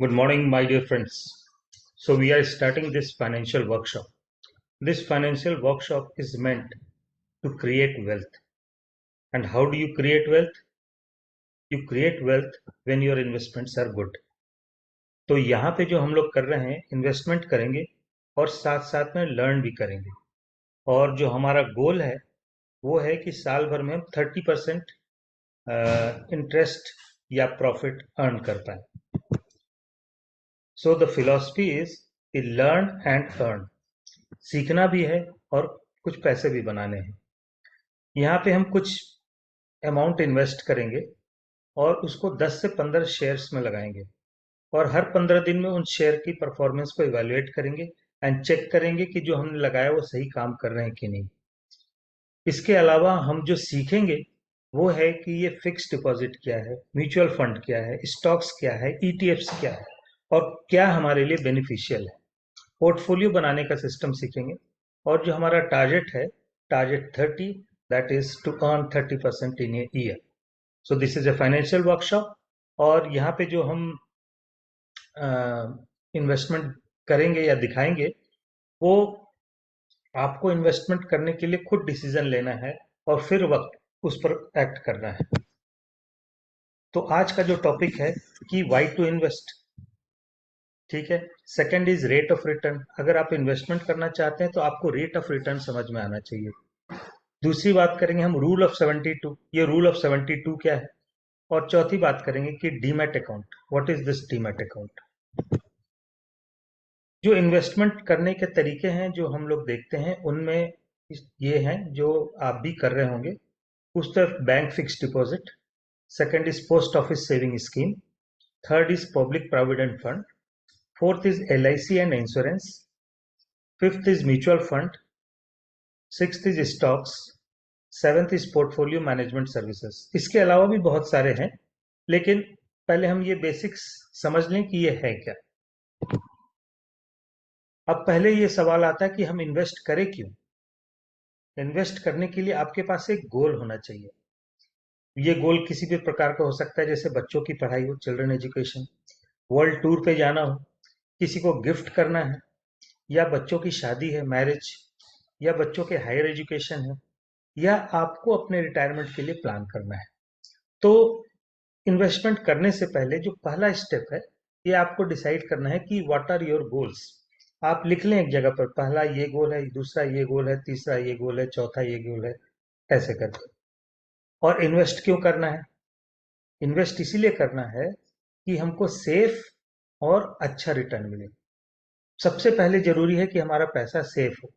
Good morning, my dear friends. So, we are starting this financial workshop. This financial workshop is meant to create wealth. And how do you create wealth? You create wealth when your investments are good. तो यहाँ पे जो हम लोग कर रहे हैं, investment करेंगे और साथ साथ में लर्न भी करेंगे। और जो हमारा गोल है वो है कि साल भर में हम 30% इंटरेस्ट या प्रॉफिट अर्न कर पाए। So the philosophy is learn and earn. सीखना भी है और कुछ पैसे भी बनाने हैं। यहाँ पे हम कुछ अमाउंट इन्वेस्ट करेंगे और उसको 10 से 15 शेयर्स में लगाएंगे और हर 15 दिन में उन शेयर की परफॉर्मेंस को इवेल्युएट करेंगे एंड चेक करेंगे कि जो हमने लगाया वो सही काम कर रहे हैं कि नहीं। इसके अलावा हम जो सीखेंगे वो है कि ये फिक्स डिपॉजिट क्या है, म्यूचुअल फंड क्या है, स्टॉक्स क्या है, ईटीएफ्स क्या है और क्या हमारे लिए बेनिफिशियल है। पोर्टफोलियो बनाने का सिस्टम सीखेंगे और जो हमारा टारगेट है, target 30, that is to earn 30% in a year. So this is a financial workshop. और यहाँ पे जो हम इन्वेस्टमेंट करेंगे या दिखाएंगे वो आपको इन्वेस्टमेंट करने के लिए खुद डिसीजन लेना है और फिर वक्त उस पर एक्ट करना है। तो आज का जो टॉपिक है कि वाई टू इन्वेस्ट, ठीक है। Second is rate of return. अगर आप इन्वेस्टमेंट करना चाहते हैं तो आपको रेट ऑफ रिटर्न समझ में आना चाहिए। दूसरी बात करेंगे हम रूल ऑफ 72। ये रूल ऑफ 72 क्या है। और चौथी बात करेंगे कि demat account, what is this demat account. जो इन्वेस्टमेंट करने के तरीके हैं जो हम लोग देखते हैं उनमें ये हैं जो आप भी कर रहे होंगे। उस तरफ bank fix deposit, second is post office saving scheme, third is public provident fund, fourth is LIC and insurance, fifth is mutual fund, sixth is stocks, seventh is portfolio management services. इसके अलावा भी बहुत सारे हैं, लेकिन पहले हम ये बेसिक्स समझ लें कि ये है क्या। अब पहले ये सवाल आता है कि हम इन्वेस्ट करें क्यों। इन्वेस्ट करने के लिए आपके पास एक गोल होना चाहिए। ये गोल किसी भी प्रकार का हो सकता है, जैसे बच्चों की पढ़ाई हो, चिल्ड्रन एजुकेशन, वर्ल्ड टूर पे जाना हो, किसी को गिफ्ट करना है, या बच्चों की शादी है, मैरिज, या बच्चों के हायर एजुकेशन है, या आपको अपने रिटायरमेंट के लिए प्लान करना है। तो इन्वेस्टमेंट करने से पहले जो पहला स्टेप है, ये आपको डिसाइड करना है कि व्हाट आर योर गोल्स। आप लिख लें एक जगह पर, पहला ये गोल है, दूसरा ये गोल है, तीसरा ये गोल है, चौथा ये गोल है, ऐसे करके। और इन्वेस्ट क्यों करना है। इन्वेस्ट इसीलिए करना है कि हमको सेफ और अच्छा रिटर्न मिले। सबसे पहले जरूरी है कि हमारा पैसा सेफ हो।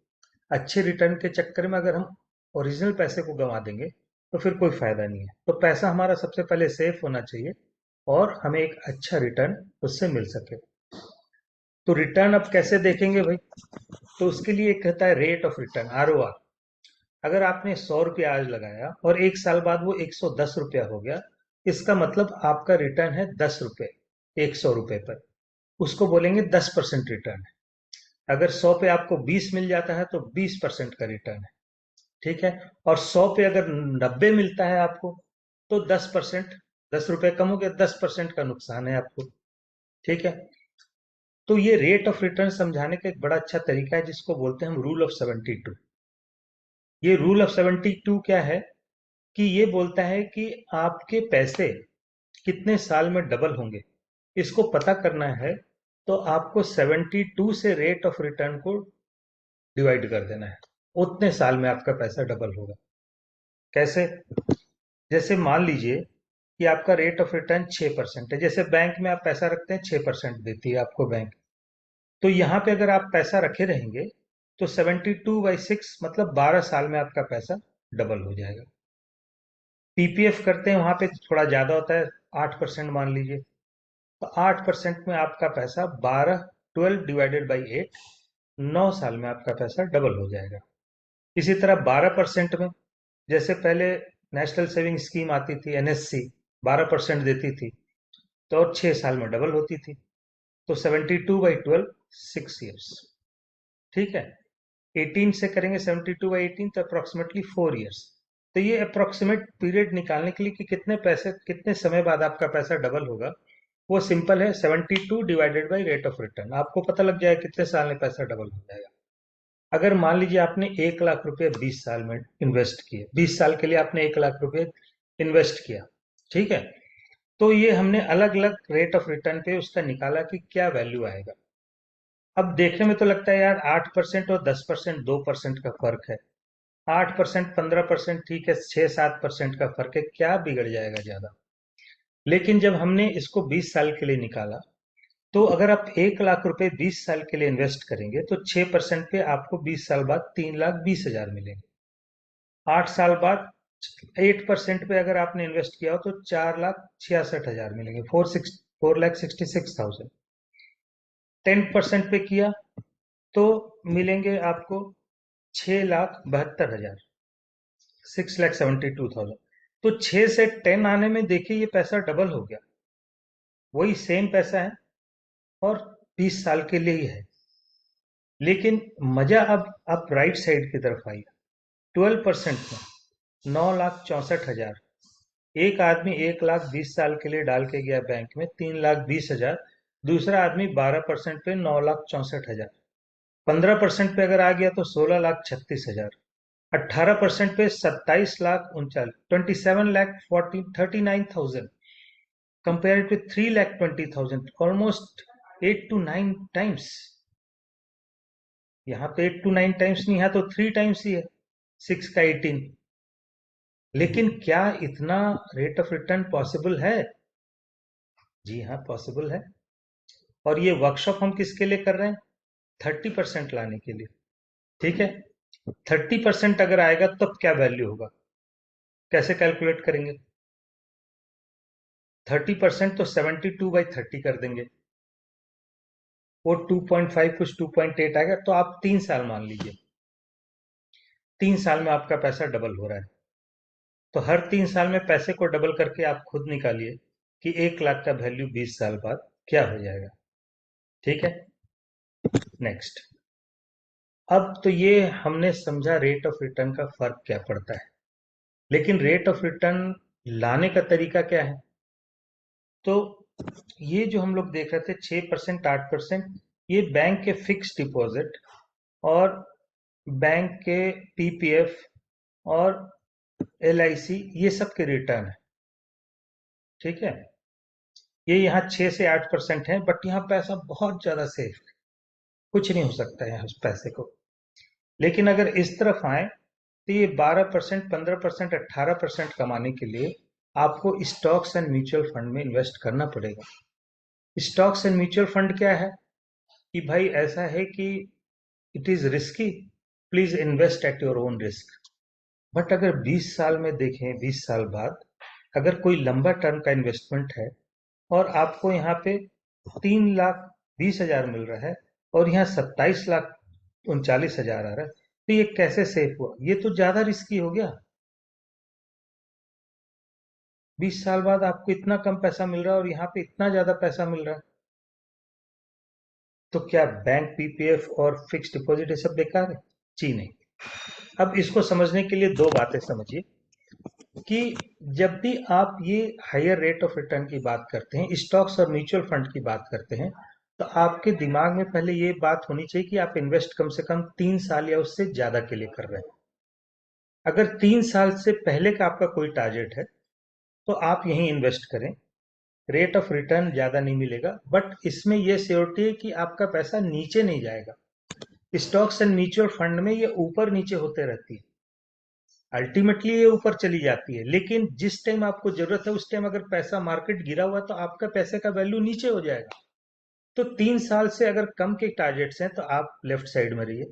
अच्छे रिटर्न के चक्कर में अगर हम ओरिजिनल पैसे को गंवा देंगे तो फिर कोई फायदा नहीं है। तो पैसा हमारा सबसे पहले सेफ होना चाहिए और हमें एक अच्छा रिटर्न उससे मिल सके। तो रिटर्न अब कैसे देखेंगे भाई। तो उसके लिए एक कहता है रेट ऑफ रिटर्न, ROR। अगर आपने 100 रुपया आज लगाया और एक साल बाद वो 110 रुपया हो गया, इसका मतलब आपका रिटर्न है 10 रुपए 100 रुपए पर। उसको बोलेंगे 10% रिटर्न है। अगर 100 पे आपको 20 मिल जाता है तो 20% का रिटर्न है, ठीक है। और 100 पे अगर 90 मिलता है आपको तो 10%, 10 रुपए कम हो गया, 10% का नुकसान है आपको, ठीक है। तो ये रेट ऑफ रिटर्न समझाने का एक बड़ा अच्छा तरीका है जिसको बोलते हैं हम रूल ऑफ 72। ये रूल ऑफ 72 क्या है कि ये बोलता है कि आपके पैसे कितने साल में डबल होंगे। इसको पता करना है तो आपको 72 से रेट ऑफ रिटर्न को डिवाइड कर देना है। उतने साल में आपका पैसा डबल होगा। कैसे। जैसे मान लीजिए कि आपका रेट ऑफ रिटर्न 6% है। जैसे बैंक में आप पैसा रखते हैं, 6% देती है आपको बैंक। तो यहाँ पे अगर आप पैसा रखे रहेंगे तो 72/6 मतलब 12 साल में आपका पैसा डबल हो जाएगा। PPF करते हैं वहां पे थोड़ा ज्यादा होता है, 8% मान लीजिए। तो 8% में आपका पैसा 12 डिवाइडेड बाई 8, 9 साल में आपका पैसा डबल हो जाएगा। इसी तरह 12% में, जैसे पहले नेशनल सेविंग स्कीम आती थी, NSC 12% देती थी, तो और 6 साल में डबल होती थी। तो 72/12 6 ईयर्स, ठीक है। 18 से करेंगे 72/18 तो अप्रोक्सीमेटली 4 ईयर्स। तो ये अप्रोक्सीमेट पीरियड निकालने के लिए कि कितने पैसे कितने समय बाद आपका पैसा डबल होगा, वो सिंपल है, 72 divided by rate of return. आपको पता लग जाएगा कितने साल में पैसा डबल हो जाएगा। अगर मान लीजिए आपने 1 लाख रुपए 20 साल में इन्वेस्ट किए, 20 साल के लिए आपने 1 लाख रुपए इन्वेस्ट किया, ठीक है। तो ये हमने अलग अलग रेट ऑफ रिटर्न पे उसका निकाला कि क्या वैल्यू आएगा। अब देखने में तो लगता है यार 8% और 10%, 2% का फर्क है। 8%, 15%, ठीक है, 6-7% का फर्क है, क्या बिगड़ जाएगा ज्यादा। लेकिन जब हमने इसको 20 साल के लिए निकाला, तो अगर आप 1 लाख रुपए 20 साल के लिए इन्वेस्ट करेंगे तो 6% पे आपको 20 साल बाद 3,20,000 मिलेंगे। 8 साल बाद 8% पे अगर आपने इन्वेस्ट किया हो तो 4,66,000 मिलेंगे, 4,66,000। 10% पे किया तो मिलेंगे आपको 6,72,000, 6,72,000। तो 6 से 10 आने में देखिए ये पैसा डबल हो गया। वही सेम पैसा है और 20 साल के लिए ही है। लेकिन मजा अब आप राइट साइड की तरफ आइए। 12% में 9,64,000। एक आदमी 1 लाख 20 साल के लिए डाल के गया बैंक में 3,20,000। दूसरा आदमी 12% पे 9,64,000। 15% पे अगर आ गया तो 16,36,000। 18% पे 27,39,000 compared to 3,20,000, almost 8 to 9 times. यहाँ पे 8 to 9 टाइम्स नहीं है तो 3 टाइम्स ही है, 6 का 18। लेकिन क्या इतना रेट ऑफ रिटर्न पॉसिबल है? जी हाँ, पॉसिबल है। और ये वर्कशॉप हम किसके लिए कर रहे हैं? 30% लाने के लिए, ठीक है। 30% अगर आएगा तब क्या वैल्यू होगा, कैसे कैलकुलेट करेंगे? 30% तो 72/30 कर देंगे, वो 2.5 कुछ 2.8 आएगा। तो आप 3 साल मान लीजिए, 3 साल में आपका पैसा डबल हो रहा है। तो हर 3 साल में पैसे को डबल करके आप खुद निकालिए कि 1 लाख का वैल्यू 20 साल बाद क्या हो जाएगा। ठीक है, नेक्स्ट। अब तो ये हमने समझा रेट ऑफ रिटर्न का फर्क क्या पड़ता है, लेकिन रेट ऑफ रिटर्न लाने का तरीका क्या है? तो ये जो हम लोग देख रहे थे 6%, 8%, ये बैंक के फिक्स डिपॉजिट और बैंक के पीपीएफ और एलआईसी, ये सब के रिटर्न है, ठीक है। ये यहाँ 6 से 8% है, बट यहाँ पैसा बहुत ज्यादा सेफ है, कुछ नहीं हो सकता है उस पैसे को। लेकिन अगर इस तरफ आए तो ये 12%, 15%, 18% कमाने के लिए आपको स्टॉक्स एंड म्यूचुअल फंड में इन्वेस्ट करना पड़ेगा। स्टॉक्स एंड म्यूचुअल फंड क्या है कि भाई ऐसा है कि it is risky, please invest at your own risk. But अगर 20 साल में देखें, 20 साल बाद अगर कोई लंबा टर्म का इन्वेस्टमेंट है और आपको यहाँ पे 3,20,000 मिल रहा है और यहाँ 27,39,000 आ रहा है, तो ये कैसे सेफ हुआ? ये तो ज्यादा रिस्की हो गया। 20 साल बाद आपको इतना कम पैसा मिल रहा है और यहाँ पे इतना ज्यादा पैसा मिल रहा है। तो क्या बैंक पीपीएफ और फिक्स डिपॉजिट ये सब बेकार है? जी नहीं। अब इसको समझने के लिए दो बातें समझिए कि जब भी आप ये हायर रेट ऑफ रिटर्न की बात करते हैं, स्टॉक्स और म्यूचुअल फंड की बात करते हैं, तो आपके दिमाग में पहले ये बात होनी चाहिए कि आप इन्वेस्ट कम से कम 3 साल या उससे ज्यादा के लिए कर रहे हैं। अगर 3 साल से पहले का आपका कोई टारगेट है तो आप यहीं इन्वेस्ट करें। रेट ऑफ रिटर्न ज्यादा नहीं मिलेगा, बट इसमें यह श्योरिटी है कि आपका पैसा नीचे नहीं जाएगा। स्टॉक्स एंड म्यूचुअल फंड में ये ऊपर नीचे होते रहती है, अल्टीमेटली ये ऊपर चली जाती है, लेकिन जिस टाइम आपको जरूरत है उस टाइम अगर पैसा मार्केट गिरा हुआ है तो आपका पैसे का वैल्यू नीचे हो जाएगा। तो 3 साल से अगर कम के टारगेट्स हैं तो आप लेफ्ट साइड में रहिए।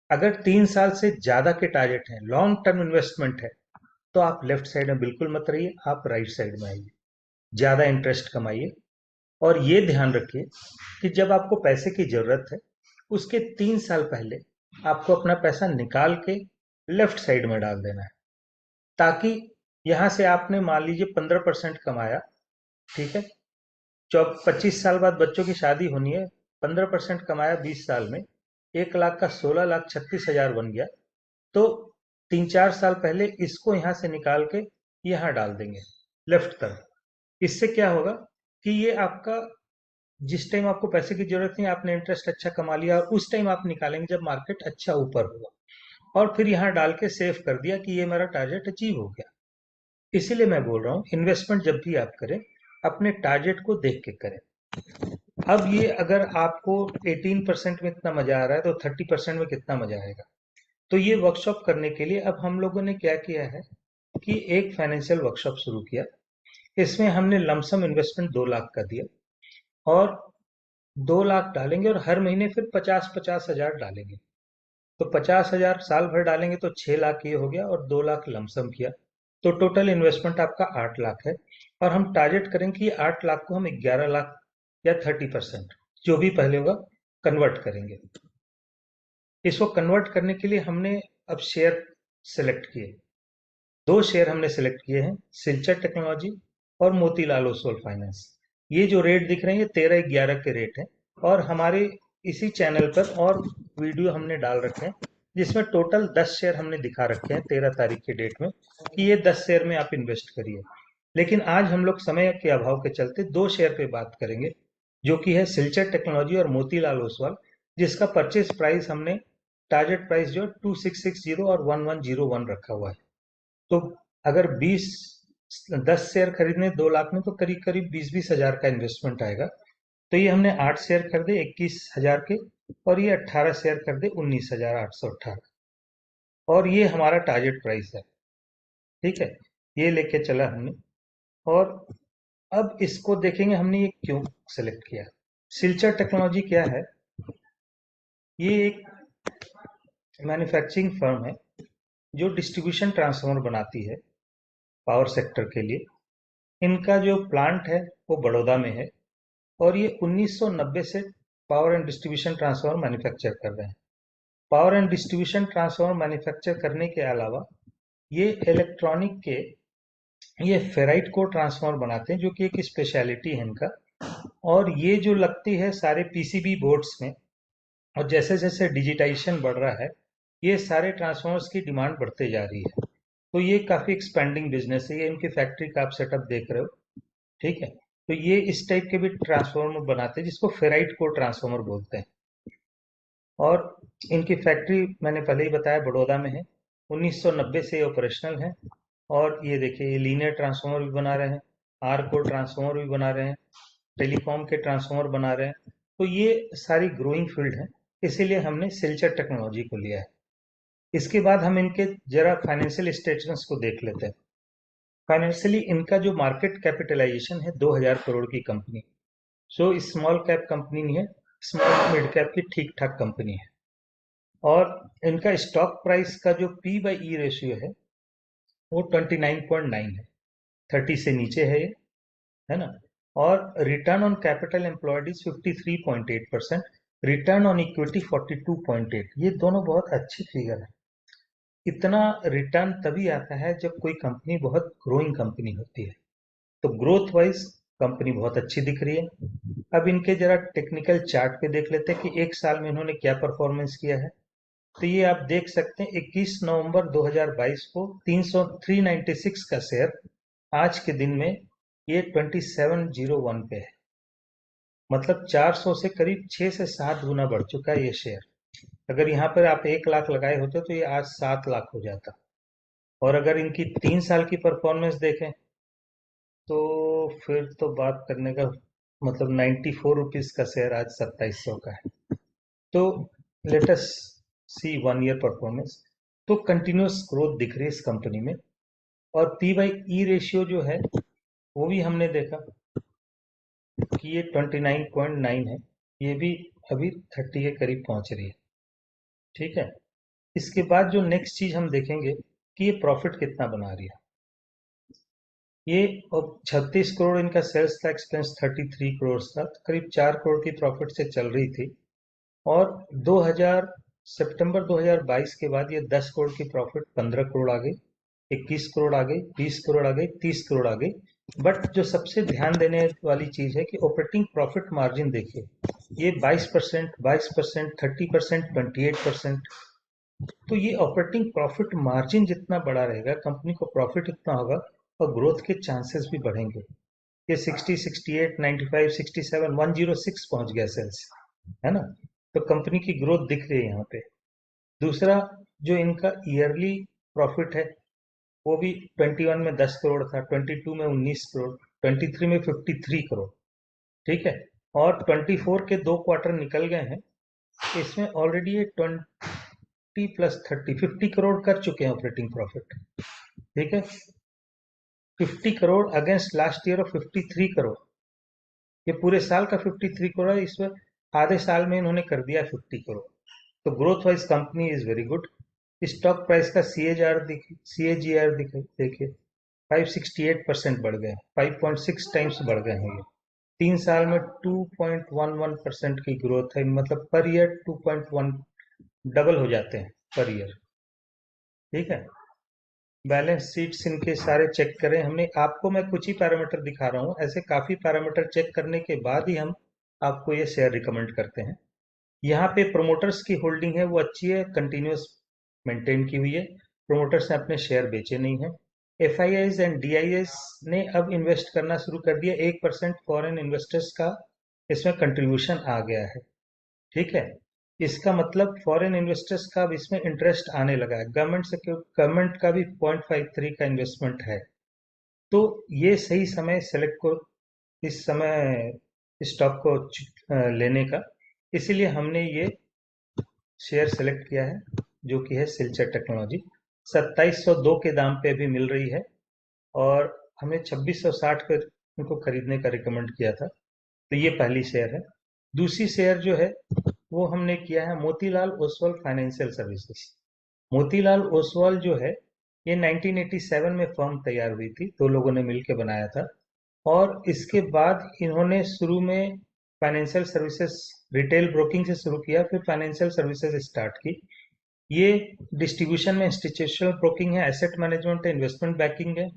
अगर 3 साल से ज्यादा के टारगेट हैं, लॉन्ग टर्म इन्वेस्टमेंट है, तो आप लेफ्ट साइड में बिल्कुल मत रहिए, आप राइट साइड में आइए, ज्यादा इंटरेस्ट कमाइए। और ये ध्यान रखिए कि जब आपको पैसे की जरूरत है उसके 3 साल पहले आपको अपना पैसा निकाल के लेफ्ट साइड में डाल देना है, ताकि यहां से आपने मान लीजिए 15% कमाया, ठीक है। 25 साल बाद बच्चों की शादी होनी है, 15% कमाया 20 साल में, 1 लाख का 16,36,000 बन गया। तो 3-4 साल पहले इसको यहां से निकाल के यहां डाल देंगे लेफ्ट तरफ। इससे क्या होगा कि ये आपका जिस टाइम आपको पैसे की जरूरत नहीं, आपने इंटरेस्ट अच्छा कमा लिया और उस टाइम आप निकालेंगे जब मार्केट अच्छा ऊपर होगा, और फिर यहाँ डाल के सेव कर दिया कि ये मेरा टारगेट अचीव हो गया। इसीलिए मैं बोल रहा हूँ इन्वेस्टमेंट जब भी आप करें अपने टारगेट को देख के करें। अब ये अगर आपको 18% में इतना मजा आ रहा है तो 30% में कितना मजा आएगा। तो ये वर्कशॉप करने के लिए अब हम लोगों ने क्या किया है कि एक फाइनेंशियल वर्कशॉप शुरू किया। इसमें हमने लमसम इन्वेस्टमेंट 2 लाख का दिया, और 2 लाख डालेंगे और हर महीने फिर 50-50 हजार डालेंगे। तो 50 हजार साल भर डालेंगे तो 6 लाख ये हो गया, और 2 लाख लमसम किया, तो टोटल इन्वेस्टमेंट आपका 8 लाख है। और हम टारगेट करेंगे कि 8 लाख को हम 11 लाख या 30%, जो भी पहले होगा, कन्वर्ट करेंगे। इसको कन्वर्ट करने के लिए हमने अब शेयर सेलेक्ट किए। 2 शेयर हमने सेलेक्ट किए हैं, सिलचर टेक्नोलॉजी और मोतीलाल ओसवाल फाइनेंस। ये जो रेट दिख रहे हैं ये 13-11 के रेट हैं, और हमारे इसी चैनल पर और वीडियो हमने डाल रखे हैं जिसमें टोटल 10 शेयर हमने दिखा रखे हैं 13 तारीख के डेट में, कि ये 10 शेयर में आप इन्वेस्ट करिए। लेकिन आज हम लोग समय के अभाव के चलते 2 शेयर पे बात करेंगे, जो कि है सिलचर टेक्नोलॉजी और मोतीलाल ओसवाल, जिसका परचेज प्राइस हमने टारगेट प्राइस जो 2660 और 1101 रखा हुआ है। तो अगर 10 शेयर खरीदने 2 लाख में, तो करीब करीब 20-20 हजार का इन्वेस्टमेंट आएगा। तो ये हमने 8 शेयर खरीदे 21 हजार के, और ये 18 शेयर खरीदे 19,818, और ये हमारा टारगेट प्राइस है। ठीक है, ये लेके चला हमने। और अब इसको देखेंगे हमने ये क्यों सेलेक्ट किया। सिलचर टेक्नोलॉजी क्या है, ये एक मैन्युफैक्चरिंग फर्म है जो डिस्ट्रीब्यूशन ट्रांसफार्मर बनाती है पावर सेक्टर के लिए। इनका जो प्लांट है वो बड़ौदा में है, और ये 1990 से power and distribution transformer manufacture कर रहे हैं। Power and distribution transformer manufacture करने के अलावा ये इलेक्ट्रॉनिक के ये फेराइट कोर ट्रांसफार्मर बनाते हैं, जो कि एक स्पेशलिटी है इनका। और ये जो लगती है सारे पीसीबी बोर्ड्स में, और जैसे जैसे डिजिटाइजेशन बढ़ रहा है ये सारे ट्रांसफार्मर्स की डिमांड बढ़ते जा रही है। तो ये काफ़ी एक्सपेंडिंग बिजनेस है। ये इनकी फैक्ट्री का आप सेटअप देख रहे हो। ठीक है, तो ये इस टाइप के भी ट्रांसफार्मर बनाते हैं जिसको फेराइट कोर ट्रांसफार्मर बोलते हैं। और इनकी फैक्ट्री मैंने पहले ही बताया बड़ौदा में है, 1990 से ये ऑपरेशनल है। और ये देखिए ये लीनियर ट्रांसफार्मर भी बना रहे हैं, आर कोर ट्रांसफार्मर भी बना रहे हैं, टेलीकॉम के ट्रांसफार्मर बना रहे हैं। तो ये सारी ग्रोइंग फील्ड है, इसीलिए हमने सिलचर टेक्नोलॉजी को लिया है। इसके बाद हम इनके जरा फाइनेंशियल स्टेटमेंट्स को देख लेते हैं। फाइनेंशियली इनका जो मार्केट कैपिटलाइजेशन है 2000 करोड़ की company, so small cap company नहीं है, स्मॉल मिड कैप की ठीक ठाक कंपनी है। और इनका स्टॉक प्राइस का जो P/E रेशियो है वो 29.9 है, 30 से नीचे है ये, है ना। और return on capital employed is 53.8%, return on equity 42.8, ये दोनों बहुत अच्छी फिगर है। इतना रिटर्न तभी आता है जब कोई कंपनी बहुत ग्रोइंग कंपनी होती है। तो ग्रोथ वाइज कंपनी बहुत अच्छी दिख रही है। अब इनके जरा टेक्निकल चार्ट पे देख लेते हैं कि एक साल में इन्होंने क्या परफॉर्मेंस किया है। तो ये आप देख सकते हैं 21 नवंबर 2022 को 396 का शेयर, आज के दिन में ये 2701 पे है। मतलब 400 से करीब 6 से 7 गुना बढ़ चुका है ये शेयर। अगर यहाँ पर आप 1 लाख लगाए होते तो ये आज 7 लाख हो जाता। और अगर इनकी 3 साल की परफॉर्मेंस देखें तो फिर तो बात करने का मतलब 94 रुपीज का शेयर आज 2700 का है। तो लेटस सी 1 ईयर परफॉर्मेंस। तो कंटिन्यूस ग्रोथ दिख रही है इस कंपनी में। और P/E रेशियो जो है वो भी हमने देखा कि ये 29.9 है, ये भी अभी 30 के करीब पहुंच रही है। ठीक है, इसके बाद जो नेक्स्ट चीज हम देखेंगे कि ये प्रॉफिट कितना बना रही है। ये अब 36 करोड़ इनका सेल्स था, एक्सपेंस 33 करोड़ था, तो करीब 4 करोड़ की प्रॉफिट से चल रही थी। और 2000 सितंबर 2022 के बाद ये 10 करोड़ की प्रॉफिट 15 करोड़ आ गई, 21 करोड़ आ गई, 20 करोड़ आ गई, 30 करोड़ आ गई। बट जो सबसे ध्यान देने वाली चीज है कि ऑपरेटिंग प्रॉफिट मार्जिन देखिए, ये 22%, 22%, 30%, 28%। तो ये ऑपरेटिंग प्रॉफिट मार्जिन जितना बड़ा रहेगा कंपनी को प्रॉफिट इतना होगा, और ग्रोथ के चांसेस भी बढ़ेंगे। ये 60, 68, 95, 67, 106 पहुंच गया सेल्स, है ना। तो कंपनी की ग्रोथ दिख रही है यहाँ पे। दूसरा, जो इनका ईयरली प्रॉफिट है वो भी 21 में 10 करोड़ था, 22 में 19 करोड़, 23 में 53 करोड़। ठीक है। और 24 के 2 क्वार्टर निकल गए हैं, इसमें ऑलरेडी ये 20 प्लस 30 50 करोड़ कर चुके हैं ऑपरेटिंग प्रॉफिट। ठीक है। 50 crore against last year of 53 crore. ये पूरे साल का 53 करोड़ है, इसमें आधे साल में इन्होंने कर दिया 50 करोड़। तो growth wise company is very good. Stock price का सीएजीआर देखिए 568% बढ़ गए, 5.6 टाइम्स बढ़ गए हैं ये। 3 साल में 2.11% की ग्रोथ है, मतलब पर ईयर 2.1 डबल हो जाते हैं पर ईयर। ठीक है। बैलेंस शीट्स इनके सारे चेक करें हमने, आपको मैं कुछ ही पैरामीटर दिखा रहा हूँ, ऐसे काफी पैरामीटर चेक करने के बाद ही हम आपको ये शेयर रिकमेंड करते हैं। यहाँ पे प्रोमोटर्स की होल्डिंग है वो अच्छी है, कंटिन्यूस मेंटेन की हुई है। प्रोमोटर्स ने अपने शेयर बेचे नहीं है। एफआईआईज एंड डीआईएस ने अब इन्वेस्ट करना शुरू कर दिया, 1% फॉरेन इन्वेस्टर्स का इसमें कंट्रीब्यूशन आ गया है। ठीक है। इसका मतलब फॉरेन इन्वेस्टर्स का अब इसमें इंटरेस्ट आने लगा है। गवर्नमेंट का भी 0.53 का इन्वेस्टमेंट है। तो ये सही समय सेलेक्ट को इस समय स्टॉक को लेने का, इसीलिए हमने ये शेयर सेलेक्ट किया है, जो कि है सिलचर टेक्नोलॉजी। 2702 के दाम पे अभी मिल रही है और हमने 2660 पे इनको खरीदने का रिकमेंड किया था। तो ये पहली शेयर है। दूसरी शेयर जो है वो हमने किया है मोतीलाल ओसवाल फाइनेंशियल सर्विसेज। मोतीलाल ओसवाल जो है ये 1987 में फर्म तैयार हुई थी, दो लोगों ने मिलकर बनाया था। और इसके बाद इन्होंने शुरू में फाइनेंशियल सर्विसेज, रिटेल ब्रोकिंग से शुरू किया, फिर फाइनेंशियल सर्विसेज स्टार्ट की। ये डिस्ट्रीब्यूशन में इंस्टीट्यूशनल ब्रोकिंग है, एसेट मैनेजमेंट है, इन्वेस्टमेंट बैंकिंग है।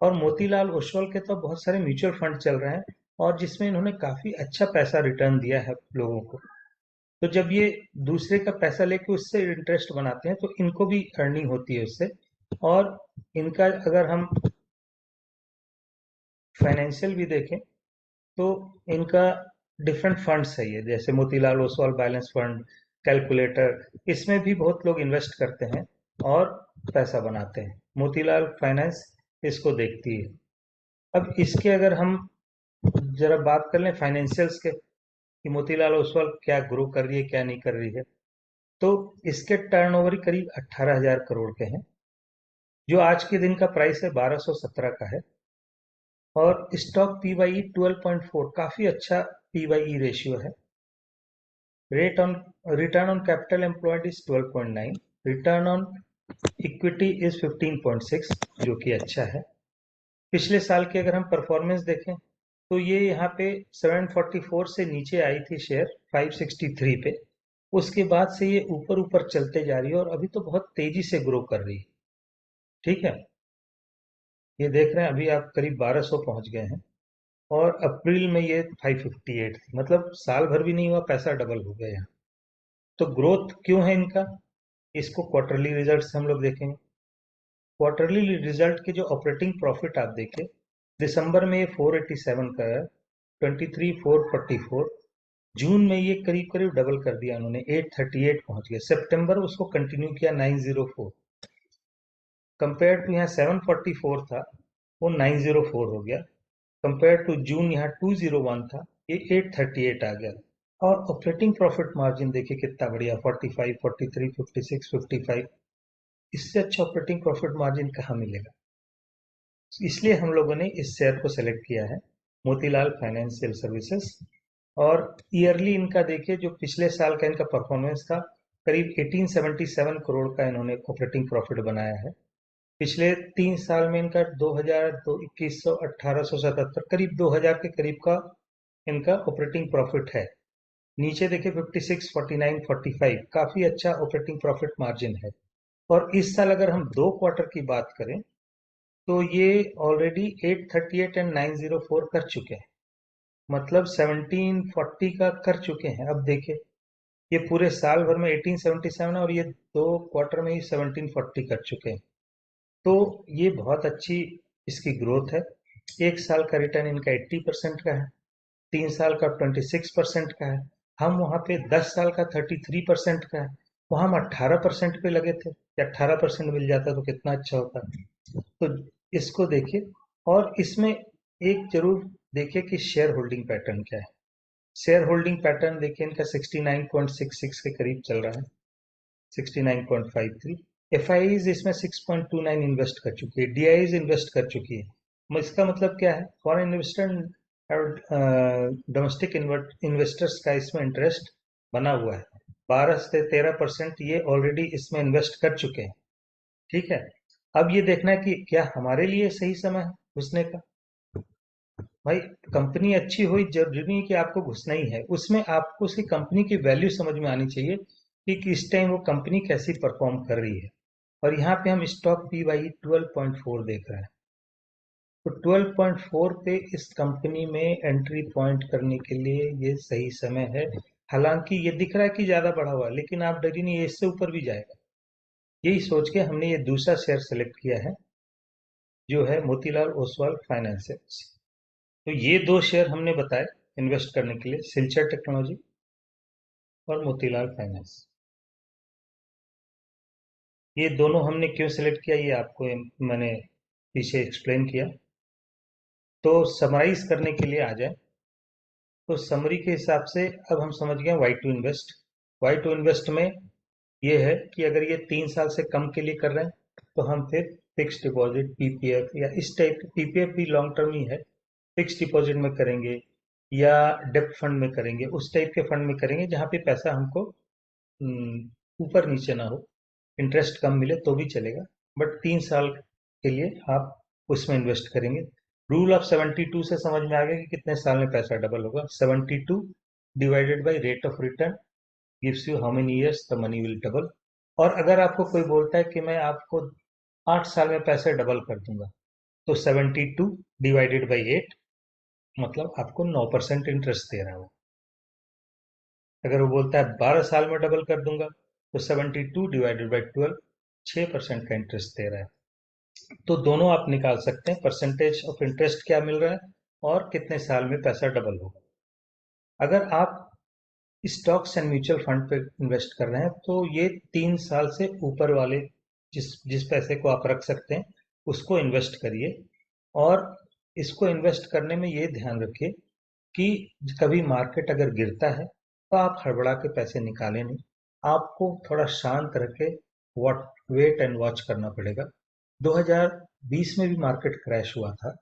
और मोतीलाल ओसवाल के तो बहुत सारे म्यूचुअल फंड चल रहे हैं और जिसमें इन्होंने काफी अच्छा पैसा रिटर्न दिया है लोगों को। तो जब ये दूसरे का पैसा लेके उससे इंटरेस्ट बनाते हैं तो इनको भी अर्निंग होती है उससे। और इनका अगर हम फाइनेंशियल भी देखें तो इनका डिफरेंट फंड्स है, ये जैसे Motilal Oswal balance fund, calculator, इसमें भी बहुत लोग इन्वेस्ट करते हैं और पैसा बनाते हैं। मोतीलाल फाइनेंस इसको देखती है। अब इसके अगर हम जरा बात कर लें फाइनेंशियल्स के कि मोतीलाल ओसवाल क्या ग्रो कर रही है क्या नहीं कर रही है, तो इसके टर्नओवर करीब 18,000 करोड़ के हैं, जो आज के दिन का प्राइस है 1217 का है। और स्टॉक पी वाई 12.4, काफी अच्छा पी वाई रेशियो है। Rate on return on capital employed is 12.9, return on equity is 15.6, जो कि अच्छा है। पिछले साल की अगर हम परफॉर्मेंस देखें तो ये यहाँ पे 744 से नीचे आई थी शेयर 563 पे। उसके बाद से ये ऊपर ऊपर चलते जा रही है और अभी तो बहुत तेजी से ग्रो कर रही है। ठीक है। ये देख रहे हैं अभी आप करीब 1200 पहुंच गए हैं और अप्रैल में ये 558 थी, मतलब साल भर भी नहीं हुआ पैसा डबल हो गया यहाँ। तो ग्रोथ क्यों है इनका, इसको क्वार्टरली रिजल्ट से हम लोग देखेंगे। क्वार्टरली रिजल्ट के जो ऑपरेटिंग प्रॉफिट आप देखें, दिसंबर में ये 487 का है, 23 444। जून में ये करीब करीब डबल कर दिया उन्होंने, 838 पहुंच गया। सितंबर उसको कंटिन्यू किया 904, कंपेयर टू यहाँ 744 था, वो 904 हो गया। कंपेयर टू जून यहाँ 201 था, ये 838 आ गया। और ऑपरेटिंग प्रॉफिट मार्जिन देखिए कितना बढ़िया, 45, 43, 56, 55। इससे अच्छा ऑपरेटिंग प्रॉफिट मार्जिन कहाँ मिलेगा। इसलिए हम लोगों ने इस शेयर को सेलेक्ट किया है, मोतीलाल फाइनेंशियल सर्विसेज। और ईयरली इनका देखिए, जो पिछले साल का इनका परफॉर्मेंस था, करीब 1877 करोड़ का इन्होंने ऑपरेटिंग प्रॉफिट बनाया है। पिछले 3 साल में इनका 2000, 2100, 1877, करीब 2000 के करीब का इनका ऑपरेटिंग प्रॉफिट है। नीचे देखिए 56, 49, 45, काफी अच्छा ऑपरेटिंग प्रॉफिट मार्जिन है। और इस साल अगर हम 2 क्वार्टर की बात करें तो ये ऑलरेडी 838 एंड 904 कर चुके हैं, मतलब 1740 का कर चुके हैं। अब देखिए ये पूरे साल भर में 1877 है और ये 2 क्वार्टर में ही 1740 कर चुके हैं। तो ये बहुत अच्छी इसकी ग्रोथ है। 1 साल का रिटर्न इनका 80% का है, 3 साल का 26% का है। हम वहाँ पे 10 साल का 33% का है, वहाँ हम 18% पे लगे थे। 18% मिल जाता तो कितना अच्छा होता। तो इसको देखिए, और इसमें एक जरूर देखिए कि शेयर होल्डिंग पैटर्न क्या है। शेयर होल्डिंग पैटर्न देखिए, इनका 69.66 के करीब चल रहा है, 69.53। एफआईज इसमें 6.29 इन्वेस्ट कर चुकी है, डीआईज इन्वेस्ट कर चुकी है। इसका मतलब क्या है, फॉरेन इन्वेस्टर और डोमेस्टिक इन्वेस्टर्स का इसमें इंटरेस्ट बना हुआ है। 12 से 13% ये ऑलरेडी इसमें इन्वेस्ट कर चुके हैं। ठीक है, अब ये देखना है कि क्या हमारे लिए सही समय है घुसने का। भाई, कंपनी अच्छी हुई जरूरी नहीं कि आपको घुसना ही है उसमें, आपको उसकी कंपनी की वैल्यू समझ में आनी चाहिए कि किस टाइम वो कंपनी कैसी परफॉर्म कर रही है। और यहाँ पे हम स्टॉक पी वाई 12.4 देख रहे हैं, तो 12.4 पे इस कंपनी में एंट्री पॉइंट करने के लिए ये सही समय है। हालांकि ये दिख रहा है कि ज्यादा बढ़ा हुआ है, लेकिन आप डरिए नहीं, ये इससे ऊपर भी जाएगा। यही सोच के हमने ये दूसरा शेयर सेलेक्ट किया है, जो है मोतीलाल ओसवाल फाइनेंस। तो ये दो शेयर हमने बताए इन्वेस्ट करने के लिए, सिलचर टेक्नोलॉजी और मोतीलाल फाइनेंस। ये दोनों हमने क्यों सिलेक्ट किया, ये आपको मैंने पीछे एक्सप्लेन किया। तो समराइज करने के लिए आ जाए, तो समरी के हिसाब से अब हम समझ गए why to invest. Why to invest में ये है कि अगर ये 3 साल से कम के लिए कर रहे हैं तो हम फिर फिक्स डिपॉजिट, पीपीएफ या इस टाइप, पीपीएफ भी लॉन्ग टर्म ही है, फिक्स डिपॉजिट में करेंगे या डेप्ट फंड में करेंगे, उस टाइप के फंड में करेंगे जहाँ पे पैसा हमको ऊपर नीचे ना हो, इंटरेस्ट कम मिले तो भी चलेगा, बट 3 साल के लिए आप उसमें इन्वेस्ट करेंगे। रूल ऑफ 72 से समझ में आ गया कि कितने साल में पैसा डबल होगा। 72 divided by rate of return gives you how many years the money will double. और अगर आपको कोई बोलता है कि मैं आपको 8 साल में पैसे डबल कर दूंगा, तो 72 डिवाइडेड बाई 8, मतलब आपको 9% इंटरेस्ट दे रहा है वो। अगर वो बोलता है 12 साल में डबल कर दूंगा, तो 72 डिवाइडेड बाई 12, 6% का इंटरेस्ट दे रहा है। तो दोनों आप निकाल सकते हैं, परसेंटेज ऑफ इंटरेस्ट क्या मिल रहा है और कितने साल में पैसा डबल होगा। अगर आप स्टॉक्स एंड म्यूचुअल फंड पे इन्वेस्ट कर रहे हैं, तो ये 3 साल से ऊपर वाले जिस जिस पैसे को आप रख सकते हैं उसको इन्वेस्ट करिए। और इसको इन्वेस्ट करने में ये ध्यान रखिए कि कभी मार्केट अगर गिरता है तो आप हड़बड़ा के पैसे निकालें नहीं, आपको थोड़ा शांत रह के वॉट वेट एंड वॉच करना पड़ेगा। 2020 में भी मार्केट क्रैश हुआ था,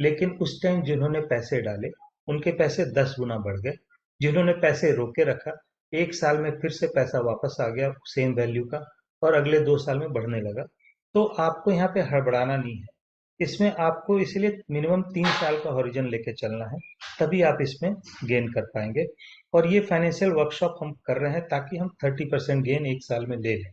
लेकिन उस टाइम जिन्होंने पैसे डाले उनके पैसे 10 गुना बढ़ गए। जिन्होंने पैसे रोके रखा, 1 साल में फिर से पैसा वापस आ गया सेम वैल्यू का, और अगले 2 साल में बढ़ने लगा। तो आपको यहाँ पे हड़बड़ाना नहीं है, इसमें आपको इसलिए मिनिमम 3 साल का हॉरिजन लेके चलना है, तभी आप इसमें गेन कर पाएंगे। और ये फाइनेंशियल वर्कशॉप हम कर रहे हैं ताकि हम 30% गेन 1 साल में ले लें।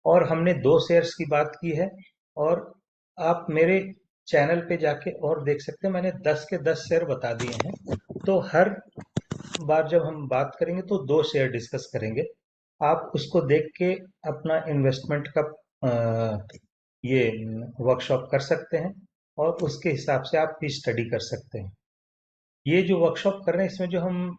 और हमने 2 शेयर्स की बात की है, और आप मेरे चैनल पे जाके और देख सकते हैं, मैंने 10 के 10 शेयर बता दिए हैं। तो हर बार जब हम बात करेंगे तो 2 शेयर डिस्कस करेंगे, आप उसको देख के अपना इन्वेस्टमेंट का ये वर्कशॉप कर सकते हैं, और उसके हिसाब से आप भी स्टडी कर सकते हैं। ये जो वर्कशॉप कर रहे हैं, इसमें जो हम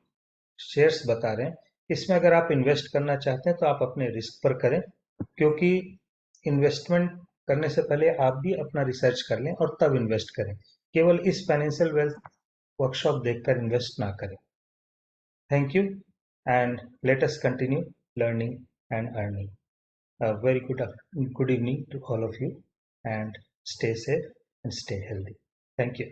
शेयर्स बता रहे हैं, इसमें अगर आप इन्वेस्ट करना चाहते हैं तो आप अपने रिस्क पर करें, क्योंकि इन्वेस्टमेंट करने से पहले आप भी अपना रिसर्च कर लें और तब इन्वेस्ट करें। केवल इस फाइनेंशियल वेल्थ वर्कशॉप देखकर इन्वेस्ट ना करें। Thank you, and let us continue learning and earning. A very good evening to all of you, and stay safe and stay healthy. Thank you.